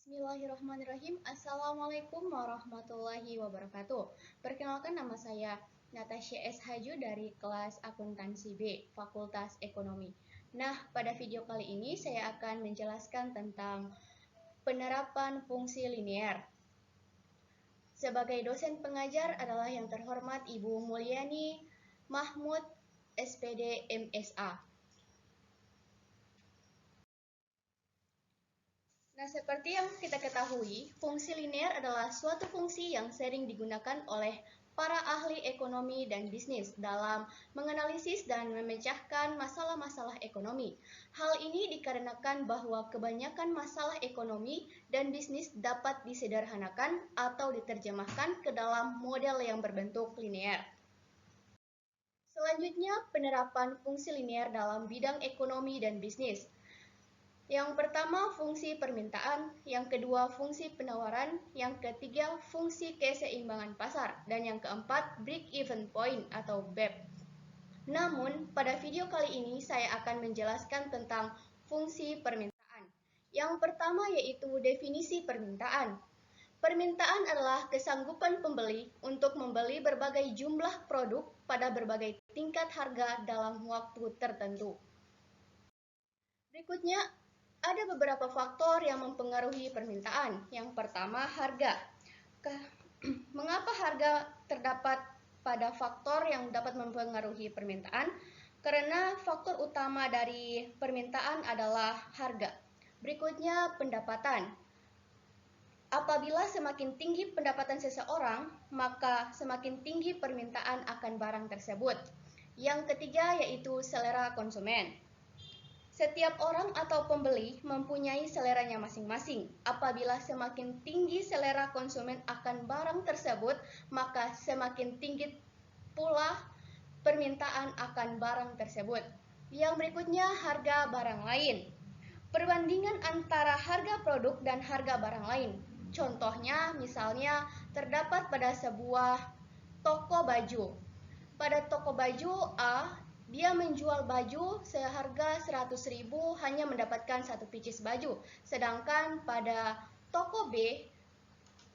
Bismillahirrahmanirrahim. Assalamualaikum warahmatullahi wabarakatuh. Perkenalkan, nama saya Natasha S. Haju dari kelas Akuntansi B, Fakultas Ekonomi. Nah, pada video kali ini saya akan menjelaskan tentang penerapan fungsi linear. Sebagai dosen pengajar adalah yang terhormat Ibu Mulyani Mahmud, SPD, MSA. Nah, seperti yang kita ketahui, fungsi linear adalah suatu fungsi yang sering digunakan oleh para ahli ekonomi dan bisnis dalam menganalisis dan memecahkan masalah-masalah ekonomi. Hal ini dikarenakan bahwa kebanyakan masalah ekonomi dan bisnis dapat disederhanakan atau diterjemahkan ke dalam model yang berbentuk linear. Selanjutnya, penerapan fungsi linear dalam bidang ekonomi dan bisnis. Yang pertama, fungsi permintaan, yang kedua, fungsi penawaran, yang ketiga, fungsi keseimbangan pasar, dan yang keempat, break-even point atau BEP. Namun, pada video kali ini saya akan menjelaskan tentang fungsi permintaan. Yang pertama yaitu definisi permintaan. Permintaan adalah kesanggupan pembeli untuk membeli berbagai jumlah produk pada berbagai tingkat harga dalam waktu tertentu. Berikutnya, ada beberapa faktor yang mempengaruhi permintaan. Yang pertama, harga. Mengapa harga terdapat pada faktor yang dapat mempengaruhi permintaan? Karena faktor utama dari permintaan adalah harga. Berikutnya, pendapatan. Apabila semakin tinggi pendapatan seseorang, maka semakin tinggi permintaan akan barang tersebut. Yang ketiga yaitu selera konsumen. Setiap orang atau pembeli mempunyai seleranya masing-masing. Apabila semakin tinggi selera konsumen akan barang tersebut, maka semakin tinggi pula permintaan akan barang tersebut. Yang berikutnya, harga barang lain. Perbandingan antara harga produk dan harga barang lain. Contohnya, misalnya terdapat pada sebuah toko baju. Pada toko baju A, dia menjual baju seharga 100.000 hanya mendapatkan satu pieces baju. Sedangkan pada toko B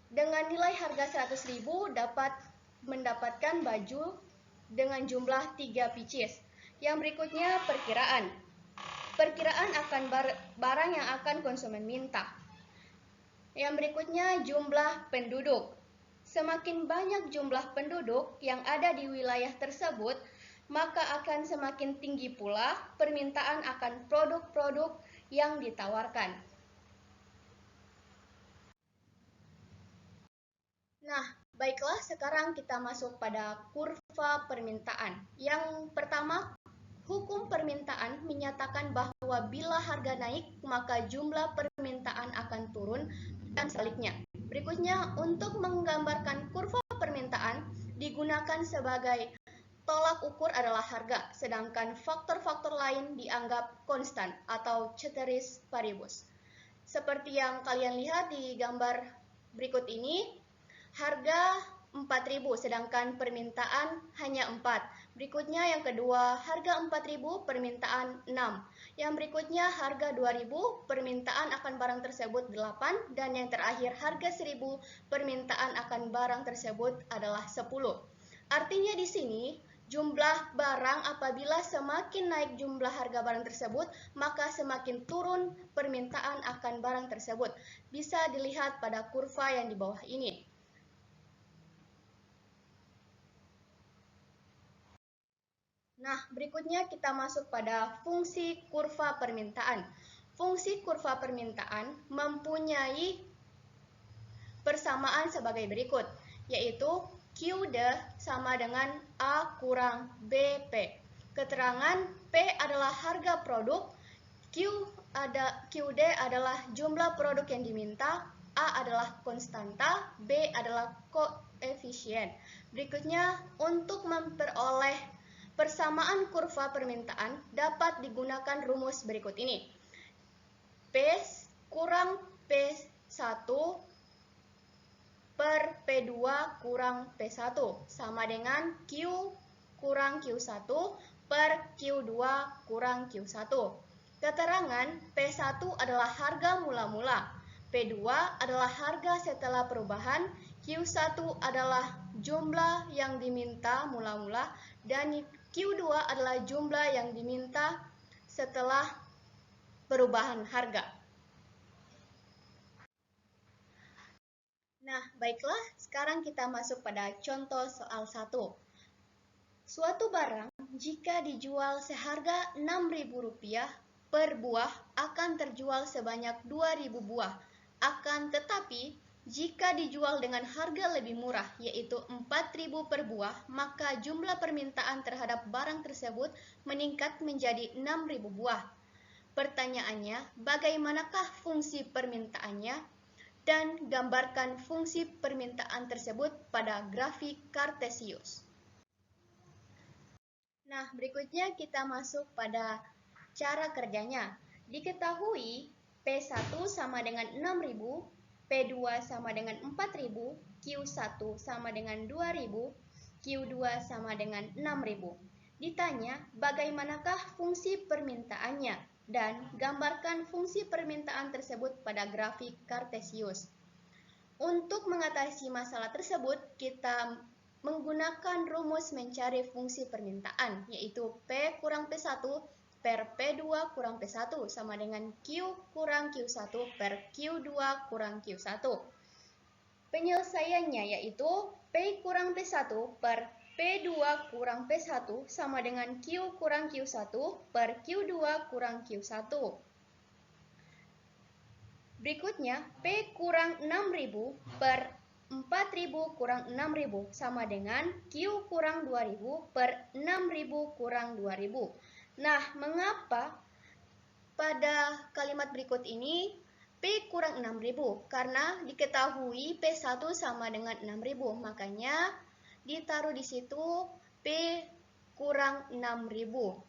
dengan nilai harga 100.000 dapat mendapatkan baju dengan jumlah 3 pieces. Yang berikutnya perkiraan. Perkiraan akan barang yang akan konsumen minta. Yang berikutnya jumlah penduduk. Semakin banyak jumlah penduduk yang ada di wilayah tersebut, maka akan semakin tinggi pula permintaan akan produk-produk yang ditawarkan. Nah, baiklah, sekarang kita masuk pada kurva permintaan. Yang pertama, hukum permintaan menyatakan bahwa bila harga naik, maka jumlah permintaan akan turun dan sebaliknya. Berikutnya, untuk menggambarkan kurva permintaan digunakan sebagai tolak ukur adalah harga, sedangkan faktor-faktor lain dianggap konstan atau ceteris paribus. Seperti yang kalian lihat di gambar berikut ini, harga 4.000 sedangkan permintaan hanya 4. Berikutnya yang kedua, harga 4.000 permintaan 6. Yang berikutnya harga 2.000 permintaan akan barang tersebut 8 dan yang terakhir harga 1.000 permintaan akan barang tersebut adalah 10. Artinya di sini jumlah barang apabila semakin naik jumlah harga barang tersebut, maka semakin turun permintaan akan barang tersebut. Bisa dilihat pada kurva yang di bawah ini. Nah, berikutnya kita masuk pada fungsi kurva permintaan. Fungsi kurva permintaan mempunyai persamaan sebagai berikut, yaitu QD sama dengan A kurang BP. Keterangan P adalah harga produk, QD adalah jumlah produk yang diminta, A adalah konstanta, B adalah koefisien. Berikutnya, untuk memperoleh persamaan kurva permintaan dapat digunakan rumus berikut ini. P kurang P1 per P2 kurang P1 sama dengan Q kurang Q1 per Q2 kurang Q1. Keterangan P1 adalah harga mula-mula, P2 adalah harga setelah perubahan, Q1 adalah jumlah yang diminta mula-mula, dan Q2 adalah jumlah yang diminta setelah perubahan harga. Nah, baiklah, sekarang kita masuk pada contoh soal 1. Suatu barang jika dijual seharga Rp6.000 per buah akan terjual sebanyak 2.000 buah. Akan tetapi, jika dijual dengan harga lebih murah, yaitu 4.000 per buah, maka jumlah permintaan terhadap barang tersebut meningkat menjadi 6.000 buah. Pertanyaannya, bagaimanakah fungsi permintaannya? Dan gambarkan fungsi permintaan tersebut pada grafik Kartesius. Nah, berikutnya kita masuk pada cara kerjanya. Diketahui P1 sama dengan 6.000, P2 sama dengan 4.000, Q1 sama dengan 2.000, Q2 sama dengan 6.000. Ditanya bagaimanakah fungsi permintaannya dan gambarkan fungsi permintaan tersebut pada grafik Kartesius. Untuk mengatasi masalah tersebut, kita menggunakan rumus mencari fungsi permintaan, yaitu P kurang P1 per P2 kurang P1 sama dengan Q kurang Q1 per Q2 kurang Q1. Penyelesaiannya yaitu P kurang P1 per P2 kurang P1 sama dengan Q kurang Q1 per Q2 kurang Q1. Berikutnya, P kurang 6.000 per 4.000 kurang 6.000 sama dengan Q kurang 2.000 per 6.000 kurang 2.000. Nah, mengapa pada kalimat berikut ini P kurang 6.000? Karena diketahui P1 sama dengan 6.000, makanya ditaruh di situ P kurang 6.000.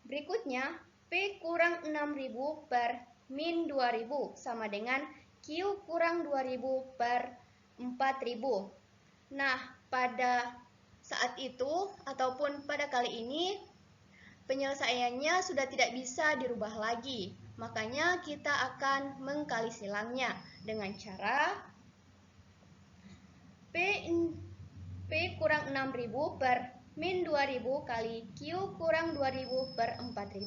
Berikutnya, P kurang 6.000 per min 2.000 sama dengan Q kurang 2.000 per 4.000. Nah, pada saat itu ataupun pada kali ini penyelesaiannya sudah tidak bisa dirubah lagi. Makanya kita akan mengkali silangnya dengan cara P kurang 6.000 per min 2.000 kali Q kurang 2.000 per 4.000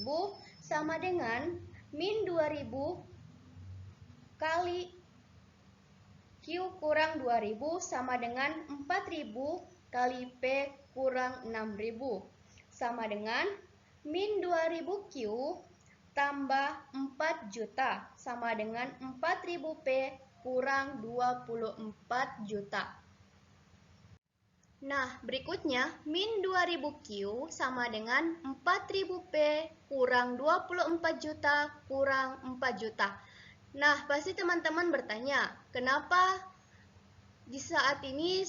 sama dengan min 2.000 kali Q kurang 2.000 sama dengan 4.000 kali P kurang 6.000 sama dengan min 2.000 Q tambah 4 juta sama dengan 4.000 P kurang 24 juta. Nah, berikutnya min 2.000 Q sama dengan 4.000 P kurang 24 juta kurang 4 juta. Nah, pasti teman-teman bertanya, kenapa di saat ini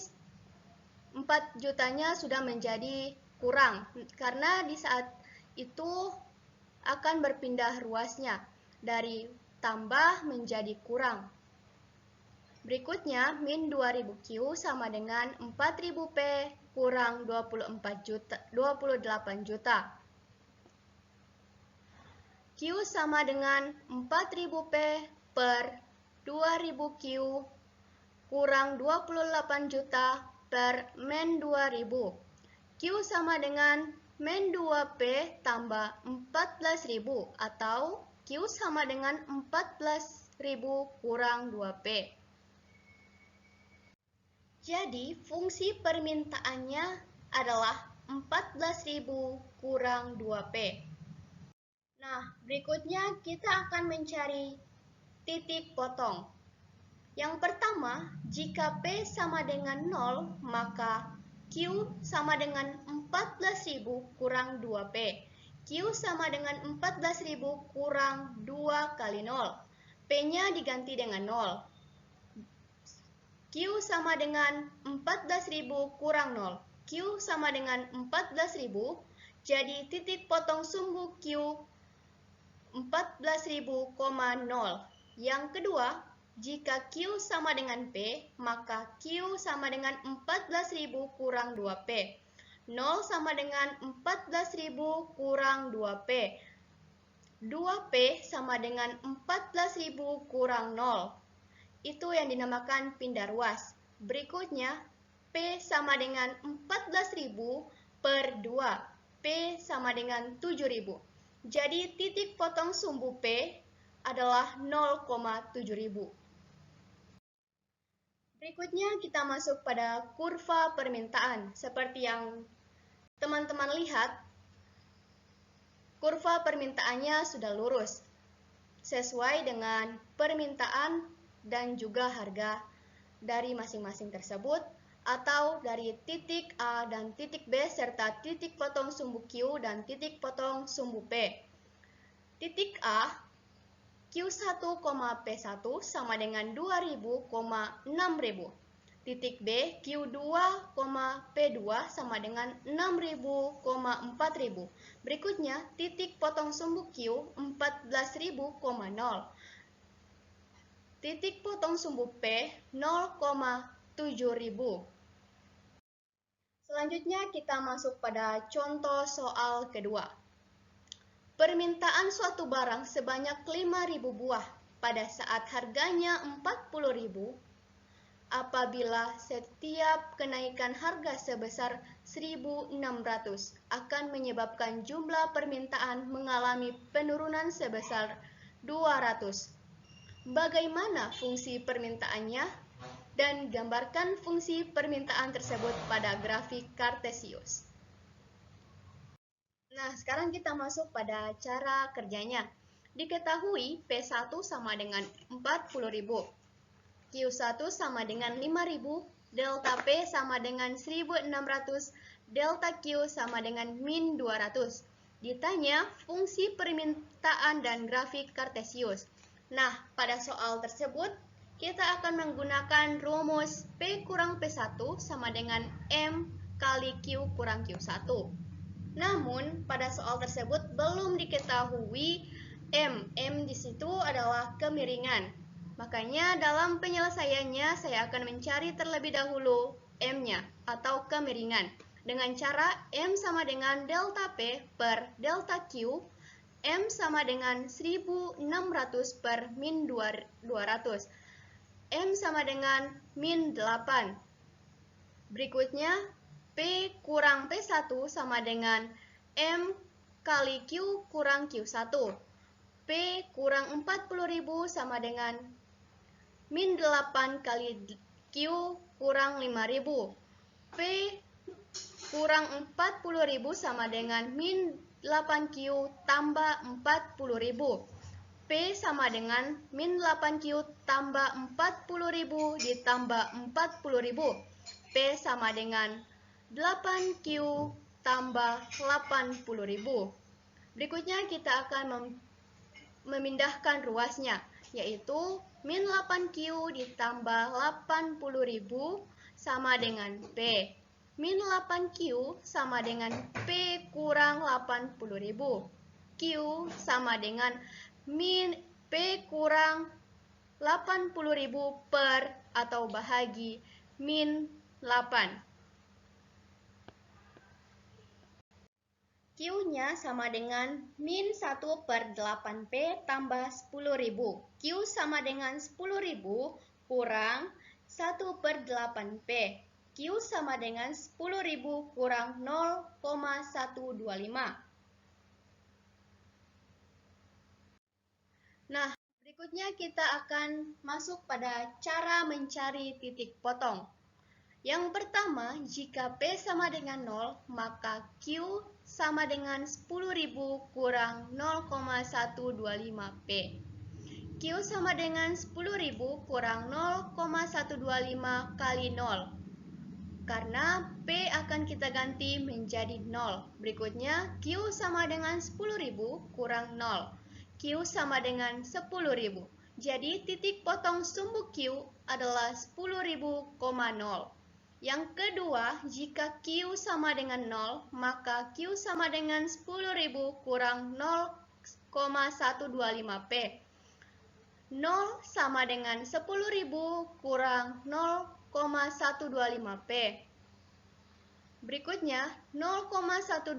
4 jutanya sudah menjadi kurang? Karena di saat itu akan berpindah ruasnya dari tambah menjadi kurang. Berikutnya, min 2.000 Q sama dengan 4.000 P kurang 28 juta. Q sama dengan 4.000 P per 2.000 Q kurang 28 juta per min 2.000. Q sama dengan min 2P tambah 14.000 atau Q sama dengan 14.000 kurang 2P. Jadi, fungsi permintaannya adalah 14.000 kurang 2P. Nah, berikutnya kita akan mencari titik potong. Yang pertama, jika P sama dengan 0, maka Q sama dengan 14.000 kurang 2P. Q sama dengan 14.000 kurang 2 kali 0. P-nya diganti dengan 0. Q sama dengan 14.000 kurang 0. Q sama dengan 14.000, jadi titik potong sumbu Q 14.000, 0. Yang kedua, jika Q sama dengan P, maka Q sama dengan 14.000 kurang 2P. 0 sama dengan 14.000 kurang 2P. 2P sama dengan 14.000 kurang 0. Itu yang dinamakan pindah ruas. Berikutnya, P sama dengan 14.000 per 2. P sama dengan 7.000. Jadi titik potong sumbu P adalah 0,7.000. Berikutnya kita masuk pada kurva permintaan. Seperti yang teman-teman lihat, kurva permintaannya sudah lurus, sesuai dengan permintaan dan juga harga dari masing-masing tersebut, atau dari titik A dan titik B serta titik potong sumbu Q dan titik potong sumbu P. Titik A, Q1, P1 sama dengan 2.000, 6.000. Titik B, Q2, P2 sama dengan 6.000, 4.000. Berikutnya, titik potong sumbu Q 14.000, 0. Titik potong sumbu P 0,7.000. Selanjutnya kita masuk pada contoh soal kedua. Permintaan suatu barang sebanyak 5.000 buah pada saat harganya 40.000. Apabila setiap kenaikan harga sebesar 1.600 akan menyebabkan jumlah permintaan mengalami penurunan sebesar 200. Bagaimana fungsi permintaannya? Dan gambarkan fungsi permintaan tersebut pada grafik Kartesius. Nah, sekarang kita masuk pada cara kerjanya. Diketahui P1 sama dengan 40.000. Q1 sama dengan 5.000, delta P sama dengan 1.600, delta Q sama dengan min 200. Ditanya fungsi permintaan dan grafik Kartesius. Nah, pada soal tersebut, kita akan menggunakan rumus P kurang P1 sama dengan M kali Q kurang Q1. Namun, pada soal tersebut belum diketahui M. M di situ adalah kemiringan. Makanya dalam penyelesaiannya saya akan mencari terlebih dahulu M-nya atau kemiringan. Dengan cara M sama dengan delta P per delta Q, M sama dengan 1.600 per min 200. M sama dengan min 8. Berikutnya, P kurang P1 sama dengan M kali Q kurang Q1. P kurang 40.000 sama dengan min 8 kali Q kurang 5.000. P kurang 40.000 sama dengan min 8Q tambah 40.000. P sama dengan min 8Q tambah 40.000 ditambah 40.000. P sama dengan 8Q tambah 80.000. Berikutnya kita akan memindahkan ruasnya, yaitu min 8Q ditambah 80.000 sama dengan P. Min 8Q sama dengan P kurang 80.000. Q sama dengan min P kurang 80.000 per atau bahagi min 8. Q-nya sama dengan min 1 per 8P tambah 10.000. Q sama dengan 10.000 kurang 1 per 8P. Q sama dengan 10.000 kurang 0,125. Nah, berikutnya kita akan masuk pada cara mencari titik potong. Yang pertama, jika P sama dengan 0, maka Q sama dengan 10.000 kurang 0,125P. Q sama dengan 10.000 kurang 0,125 kali 0. Karena P akan kita ganti menjadi 0. Berikutnya, Q sama dengan 10.000 kurang 0. Q sama dengan 10.000. Jadi, titik potong sumbu Q adalah 10.000,0. Yang kedua, jika Q sama dengan 0, maka Q sama dengan 10.000 kurang 0,125P. 0 sama dengan 10.000 kurang 0,125P. Berikutnya, 0,125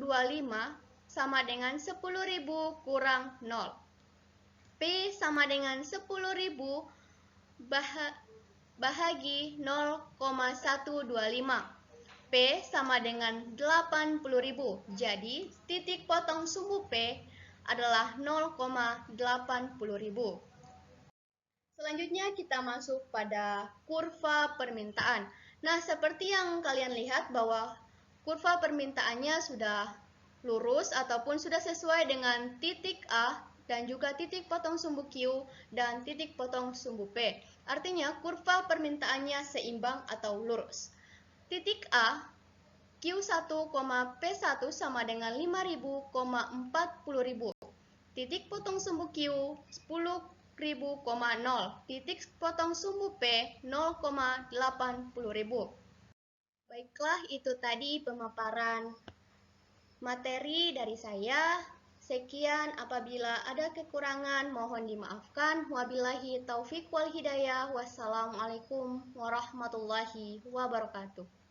sama dengan 10.000 kurang 0. P sama dengan 10.000 bahagi 0,125. P sama dengan 80.000. Jadi, titik potong sumbu P adalah 0,80.000. Selanjutnya kita masuk pada kurva permintaan. Nah, seperti yang kalian lihat bahwa kurva permintaannya sudah lurus ataupun sudah sesuai dengan titik A dan juga titik potong sumbu Q dan titik potong sumbu P. Artinya kurva permintaannya seimbang atau lurus. Titik A, Q1, P1 sama dengan 5.000, 40.000. Titik potong sumbu Q 10.000, 0. Titik potong sumbu P 0,80.000. Baiklah, itu tadi pemaparan materi dari saya. Sekian, apabila ada kekurangan mohon dimaafkan. Wabillahi taufik wal hidayah. Wassalamualaikum warahmatullahi wabarakatuh.